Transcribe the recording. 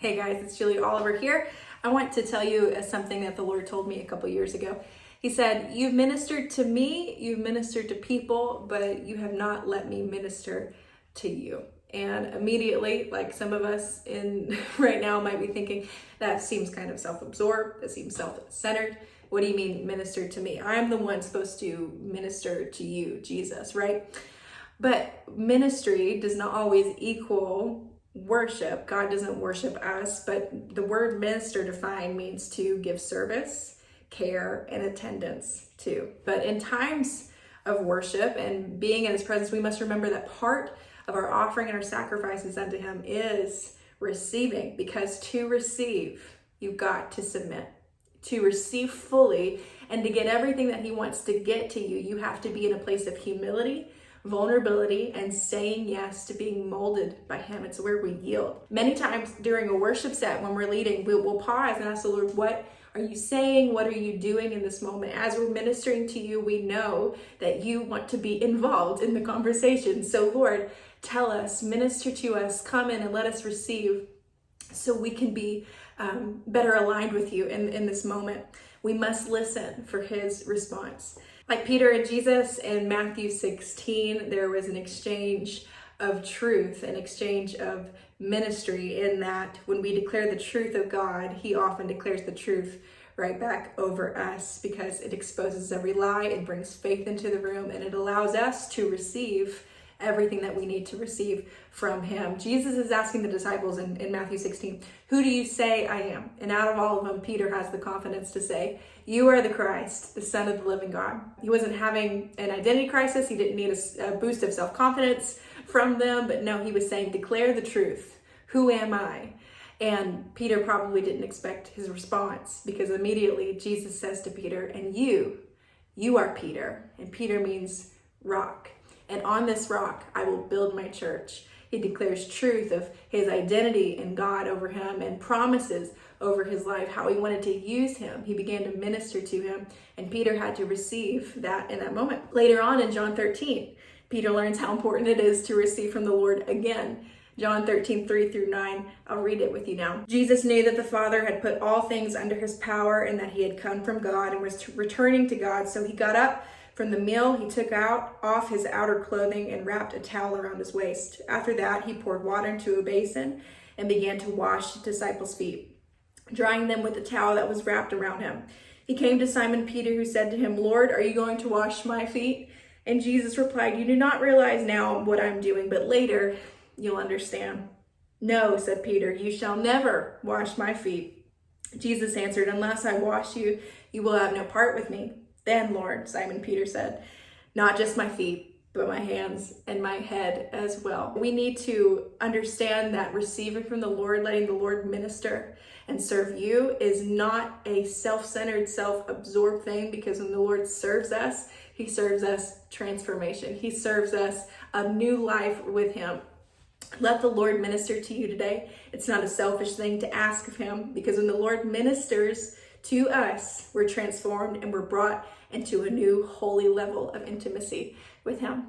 Hey guys, it's Julie Oliver here. I want to tell you something that the Lord told me a couple years ago. He said, "You've ministered to me, you've ministered to people, but you have not let me minister to you." And immediately, like some of us in right now might be thinking, that seems kind of self-absorbed, that seems self-centered. What do you mean minister to me? I'm the one supposed to minister to you, Jesus, right? But ministry does not always equal worship. God doesn't worship us, but the word minister defined means to give service, care, and attendance to. But in times of worship and being in his presence, we must remember that part of our offering and our sacrifices unto him is receiving, because to receive, you've got to submit. To receive fully and to get everything that he wants to get to you, you have to be in a place of humility, vulnerability, and saying yes to being molded by him. It's where we yield. Many times during a worship set, when we're leading, we'll pause and ask the Lord, what are you saying? What are you doing in this moment? As we're ministering to you, we know that you want to be involved in the conversation. So Lord, tell us, minister to us, come in and let us receive so we can be better aligned with you in this moment. We must listen for his response. Like Peter and Jesus in Matthew 16, there was an exchange of truth, an exchange of ministry, in that when we declare the truth of God, he often declares the truth right back over us, because it exposes every lie, it brings faith into the room, and it allows us to receive everything that we need to receive from him. Jesus is asking the disciples in Matthew 16, who do you say I am? And out of all of them, Peter has the confidence to say, you are the Christ, the Son of the living God. He wasn't having an identity crisis. He didn't need a boost of self-confidence from them, but no, he was saying, declare the truth. Who am I? And Peter probably didn't expect his response, because immediately Jesus says to Peter, and you are Peter. And Peter means rock. And on this rock, I will build my church. He declares truth of his identity in God over him and promises over his life, how he wanted to use him. He began to minister to him, and Peter had to receive that in that moment. Later on in John 13, Peter learns how important it is to receive from the Lord again. John 13, 3-9, I'll read it with you now. Jesus knew that the Father had put all things under his power and that he had come from God and was returning to God. So he got up from the meal, he took off his outer clothing and wrapped a towel around his waist. After that, he poured water into a basin and began to wash the disciples' feet, drying them with the towel that was wrapped around him. He came to Simon Peter, who said to him, Lord, are you going to wash my feet? And Jesus replied, you do not realize now what I'm doing, but later you'll understand. No, said Peter, you shall never wash my feet. Jesus answered, unless I wash you, you will have no part with me. Then, Lord, Simon Peter said, not just my feet, but my hands and my head as well. We need to understand that receiving from the Lord, letting the Lord minister and serve you, is not a self-centered, self-absorbed thing, because when the Lord serves us, he serves us transformation. He serves us a new life with him. Let the Lord minister to you today. It's not a selfish thing to ask of him, because when the Lord ministers to us, we're transformed and we're brought into a new holy level of intimacy with him.